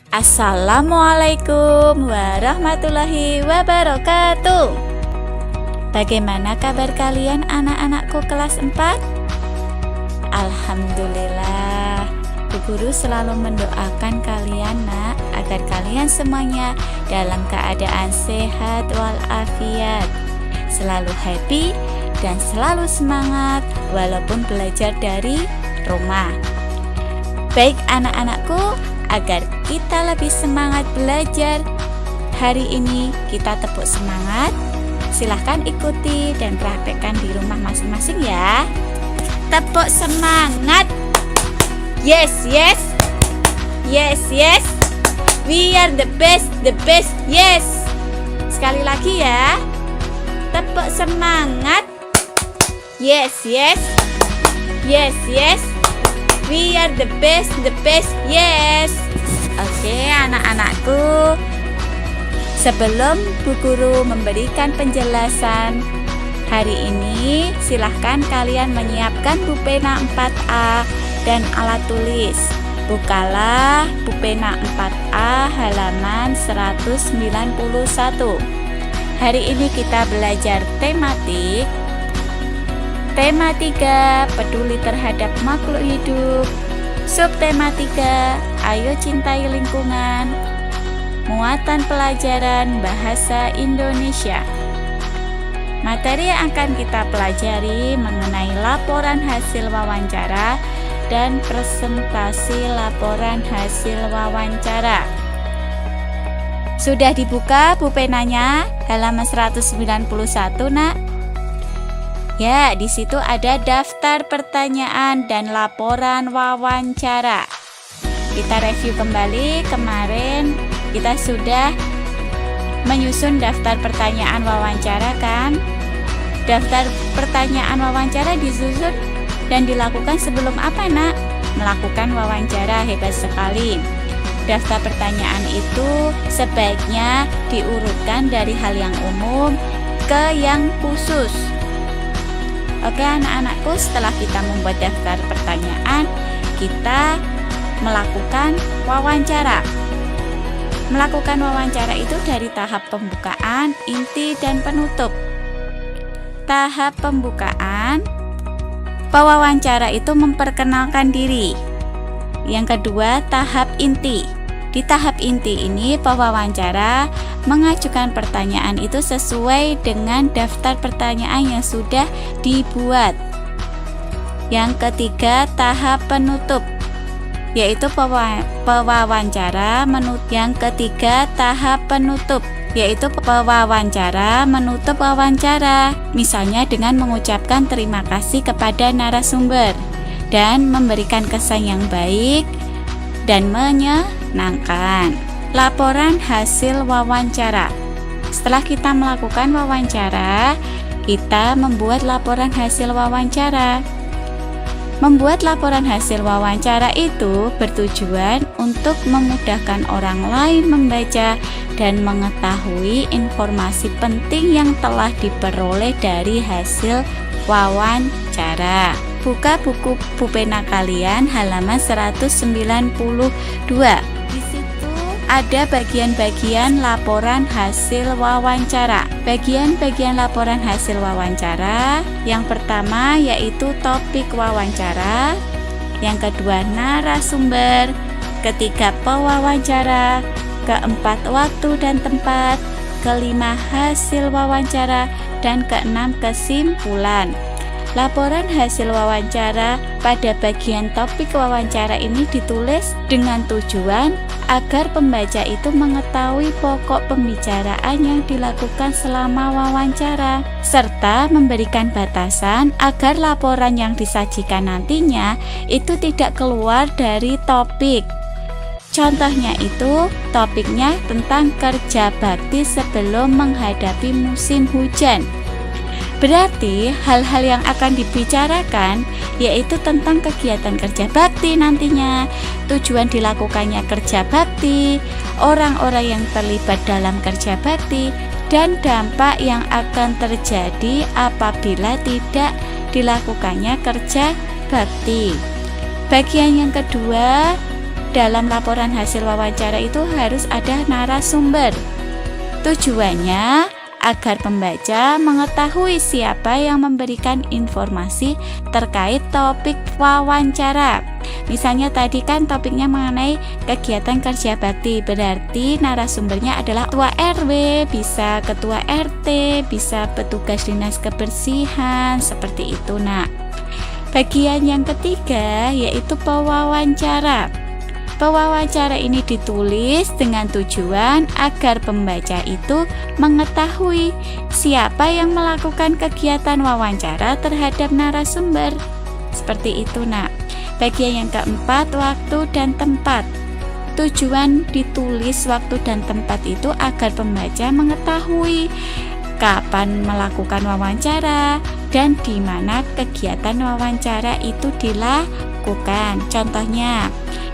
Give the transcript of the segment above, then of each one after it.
Assalamualaikum warahmatullahi wabarakatuh. Bagaimana kabar kalian anak-anakku kelas 4? Alhamdulillah, Bu Guru selalu mendoakan kalian nak, agar kalian semuanya dalam keadaan sehat walafiat, selalu happy dan selalu semangat walaupun belajar dari rumah. Baik anak-anakku, agar kita lebih semangat belajar hari ini, kita tepuk semangat. Silahkan ikuti dan praktekkan di rumah masing-masing ya. Tepuk semangat. Yes, yes. Yes, yes. We are the best, yes. Sekali lagi ya. Tepuk semangat. Yes, yes. Yes, yes. We are the best, yes. Oke anak-anakku, sebelum Bu Guru memberikan penjelasan hari ini, silahkan kalian menyiapkan pulpena 4A dan alat tulis. Bukalah pulpena 4A halaman 191. Hari ini kita belajar tematik. Tema 3, peduli terhadap makhluk hidup. Subtema 3, ayo cintai lingkungan. Muatan pelajaran bahasa Indonesia. Materi yang akan kita pelajari mengenai laporan hasil wawancara dan presentasi laporan hasil wawancara. Sudah dibuka pulpenanya halaman 191 nak? Ya, di situ ada daftar pertanyaan dan laporan wawancara. Kita review kembali, kemarin kita sudah menyusun daftar pertanyaan wawancara kan? Daftar pertanyaan wawancara disusun dan dilakukan sebelum apa nak? Melakukan wawancara, hebat sekali. Daftar pertanyaan itu sebaiknya diurutkan dari hal yang umum ke yang khusus. Oke anak-anakku, setelah kita membuat daftar pertanyaan, kita melakukan wawancara. Melakukan wawancara itu dari tahap pembukaan, inti, dan penutup. Tahap pembukaan, pewawancara itu memperkenalkan diri. Yang kedua, tahap inti. Di tahap inti ini, pewawancara mengajukan pertanyaan itu sesuai dengan daftar pertanyaan yang sudah dibuat. Yang ketiga, tahap penutup, yaitu pewawancara menutup. Yang ketiga, tahap penutup, yaitu pewawancara menutup wawancara, misalnya dengan mengucapkan terima kasih kepada narasumber dan memberikan kesan yang baik dan menyenangkan. Laporan hasil wawancara. Setelah kita melakukan wawancara, kita membuat laporan hasil wawancara. Membuat laporan hasil wawancara itu bertujuan untuk memudahkan orang lain membaca dan mengetahui informasi penting yang telah diperoleh dari hasil wawancara. Buka buku pulpena kalian halaman 192. Di situ ada bagian-bagian laporan hasil wawancara. Bagian-bagian laporan hasil wawancara, yang pertama yaitu topik wawancara, yang kedua narasumber, ketiga pewawancara, keempat waktu dan tempat, kelima hasil wawancara, dan keenam kesimpulan. Laporan hasil wawancara pada bagian topik wawancara ini ditulis dengan tujuan agar pembaca itu mengetahui pokok pembicaraan yang dilakukan selama wawancara, serta memberikan batasan agar laporan yang disajikan nantinya itu tidak keluar dari topik. Contohnya itu, topiknya tentang kerja bakti sebelum menghadapi musim hujan. Berarti hal-hal yang akan dibicarakan yaitu tentang kegiatan kerja bakti nantinya, tujuan dilakukannya kerja bakti, orang-orang yang terlibat dalam kerja bakti, dan dampak yang akan terjadi apabila tidak dilakukannya kerja bakti. Bagian yang kedua dalam laporan hasil wawancara itu harus ada narasumber. Tujuannya agar pembaca mengetahui siapa yang memberikan informasi terkait topik wawancara. Misalnya tadi kan topiknya mengenai kegiatan kerja bakti, berarti narasumbernya adalah ketua RW, bisa ketua RT, bisa petugas dinas kebersihan, seperti itu nak. Bagian yang ketiga yaitu pewawancara. Pewawancara ini ditulis dengan tujuan agar pembaca itu mengetahui siapa yang melakukan kegiatan wawancara terhadap narasumber. Seperti itu nak. Bagian yang keempat, waktu dan tempat. Tujuan ditulis waktu dan tempat itu agar pembaca mengetahui kapan melakukan wawancara dan di mana kegiatan wawancara itu dilakukan. Contohnya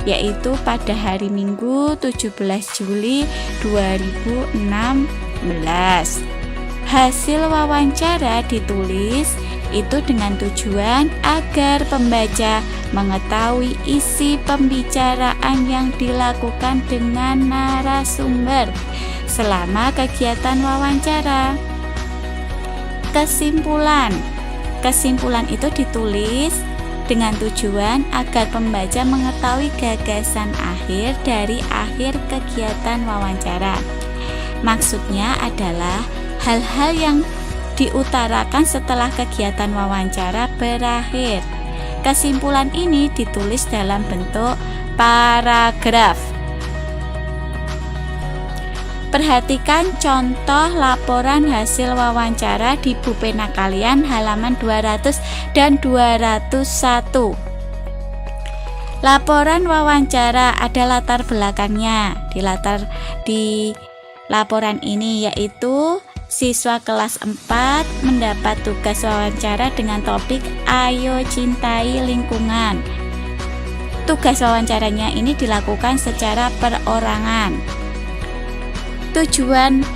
yaitu pada hari Minggu 17 Juli 2016. Hasil wawancara ditulis itu dengan tujuan agar pembaca mengetahui isi pembicaraan yang dilakukan dengan narasumber selama kegiatan wawancara. Kesimpulan itu ditulis dengan tujuan agar pembaca mengetahui gagasan akhir dari akhir kegiatan wawancara. Maksudnya adalah hal-hal yang diutarakan setelah kegiatan wawancara berakhir. Kesimpulan ini ditulis dalam bentuk paragraf. Perhatikan contoh laporan hasil wawancara di buku pena kalian halaman 200 dan 201. Laporan wawancara ada latar belakangnya. Di laporan ini yaitu siswa kelas 4 mendapat tugas wawancara dengan topik Ayo Cintai Lingkungan. Tugas wawancaranya ini dilakukan secara perorangan. Tujuan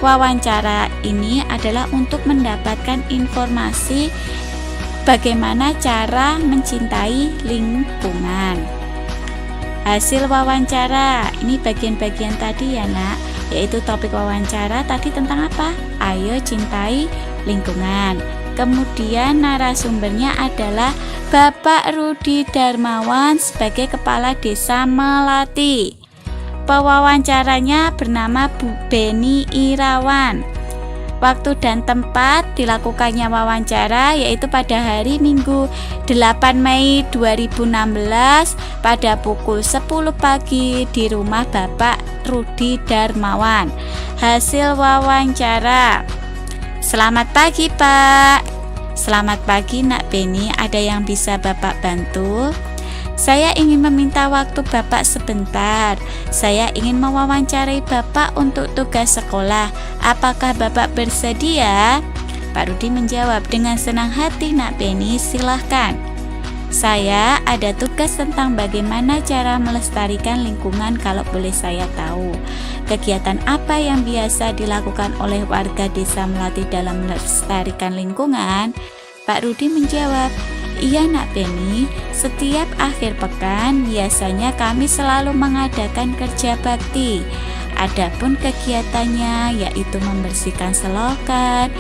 wawancara ini adalah untuk mendapatkan informasi bagaimana cara mencintai lingkungan. Hasil wawancara, ini bagian-bagian tadi ya nak, yaitu topik wawancara tadi tentang apa? Ayo cintai lingkungan. Kemudian narasumbernya adalah Bapak Rudi Darmawan sebagai Kepala Desa Melati. Pewawancaranya bernama Bu Beni Irawan. Waktu dan tempat dilakukannya wawancara yaitu pada hari Minggu 8 Mei 2016 pada pukul 10 pagi di rumah Bapak Rudi Darmawan. Hasil wawancara. Selamat pagi Pak. Selamat pagi Nak Beni, ada yang bisa Bapak bantu? Saya ingin meminta waktu Bapak sebentar. Saya ingin mewawancarai Bapak untuk tugas sekolah. Apakah Bapak bersedia? Pak Rudi menjawab, dengan senang hati Nak Beni, silahkan. Saya ada tugas tentang bagaimana cara melestarikan lingkungan, kalau boleh saya tahu. Kegiatan apa yang biasa dilakukan oleh warga desa Melati dalam melestarikan lingkungan? Pak Rudi menjawab, iya Nak Beni, setiap akhir pekan biasanya kami selalu mengadakan kerja bakti. Adapun kegiatannya yaitu membersihkan selokan,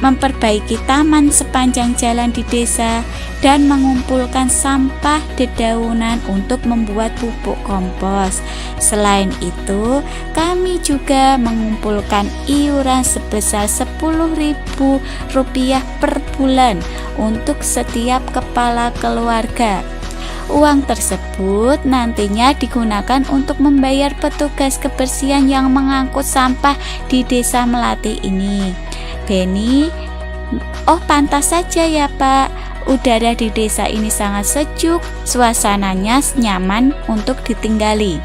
memperbaiki taman sepanjang jalan di desa, dan mengumpulkan sampah dedaunan untuk membuat pupuk kompos. Selain itu, kami juga mengumpulkan iuran sebesar Rp10.000 per bulan untuk setiap kepala keluarga. Uang tersebut nantinya digunakan untuk membayar petugas kebersihan yang mengangkut sampah di desa Melati ini. Beni, oh pantas saja ya Pak, udara di desa ini sangat sejuk, suasananya nyaman untuk ditinggali.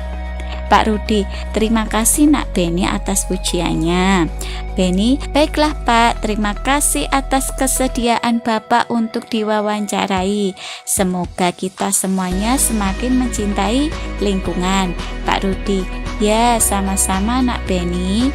Pak Rudi, terima kasih Nak Beni atas pujiannya. Beni, baiklah Pak, terima kasih atas kesediaan Bapak untuk diwawancarai. Semoga kita semuanya semakin mencintai lingkungan. Pak Rudi, ya sama-sama Nak Beni.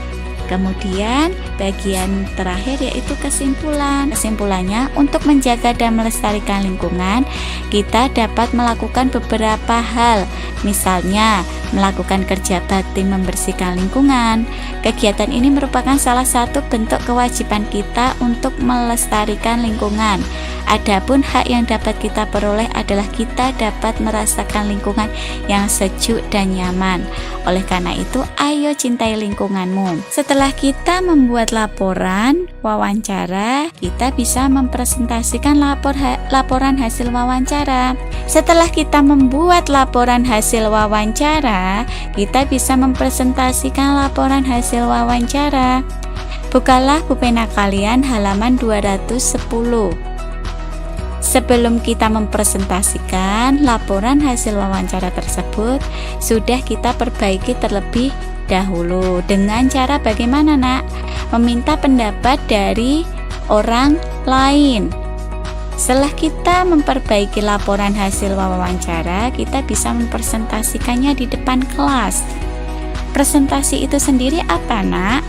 Kemudian bagian terakhir yaitu kesimpulan. Kesimpulannya, untuk menjaga dan melestarikan lingkungan, kita dapat melakukan beberapa hal. Misalnya, melakukan kerja bakti membersihkan lingkungan. Kegiatan ini merupakan salah satu bentuk kewajiban kita untuk melestarikan lingkungan. Adapun hak yang dapat kita peroleh adalah kita dapat merasakan lingkungan yang sejuk dan nyaman. Oleh karena itu, ayo cintai lingkunganmu. Setelah kita membuat laporan wawancara, kita bisa mempresentasikan laporan hasil wawancara. Setelah kita membuat laporan hasil wawancara, kita bisa mempresentasikan laporan hasil wawancara. Bukalah pulpena kalian halaman 210. Sebelum kita mempresentasikan laporan hasil wawancara tersebut, sudah kita perbaiki terlebih dahulu. Dengan cara bagaimana, Nak? Meminta pendapat dari orang lain. Setelah kita memperbaiki laporan hasil wawancara, kita bisa mempresentasikannya di depan kelas. Presentasi itu sendiri apa, Nak?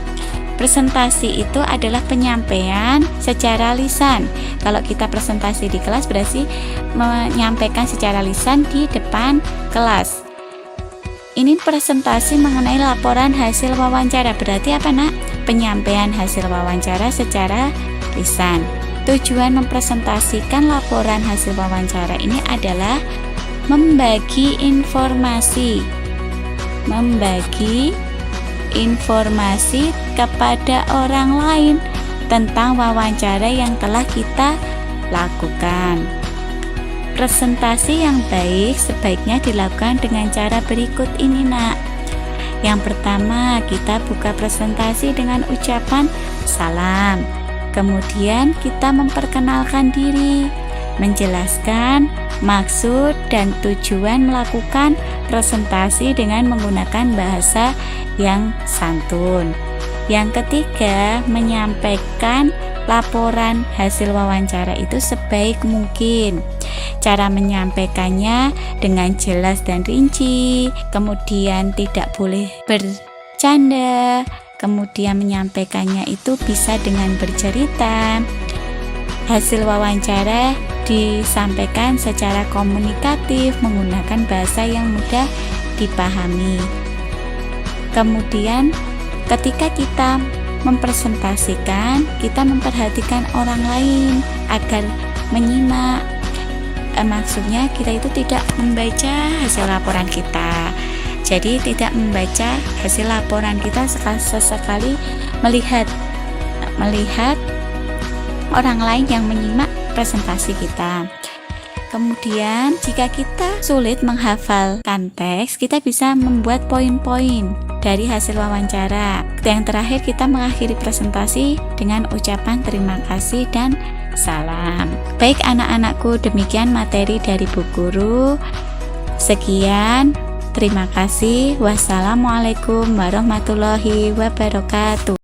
Presentasi itu adalah penyampaian secara lisan. Kalau kita presentasi di kelas berarti menyampaikan secara lisan di depan kelas. Ini presentasi mengenai laporan hasil wawancara. Berarti apa, Nak? Penyampaian hasil wawancara secara lisan. Tujuan mempresentasikan laporan hasil wawancara ini adalah membagi informasi. Membagi informasi kepada orang lain tentang wawancara yang telah kita lakukan. Presentasi yang baik sebaiknya dilakukan dengan cara berikut ini, Nak. Yang pertama, kita buka presentasi dengan ucapan salam. Kemudian kita memperkenalkan diri, menjelaskan maksud dan tujuan melakukan presentasi dengan menggunakan bahasa yang santun. Yang ketiga, menyampaikan laporan hasil wawancara itu sebaik mungkin. Cara menyampaikannya dengan jelas dan rinci, kemudian tidak boleh bercanda, kemudian menyampaikannya itu bisa dengan bercerita. Hasil wawancara disampaikan secara komunikatif menggunakan bahasa yang mudah dipahami. Kemudian ketika kita mempresentasikan, kita memperhatikan orang lain agar menyimak. Maksudnya kita itu tidak membaca hasil laporan kita. Jadi tidak membaca hasil laporan kita, sesekali melihat orang lain yang menyimak presentasi kita. Kemudian jika kita sulit menghafalkan teks, kita bisa membuat poin-poin dari hasil wawancara. Yang terakhir, kita mengakhiri presentasi dengan ucapan terima kasih dan salam. Baik anak-anakku, demikian materi dari Bu Guru. Sekian, terima kasih. Wassalamualaikum warahmatullahi wabarakatuh.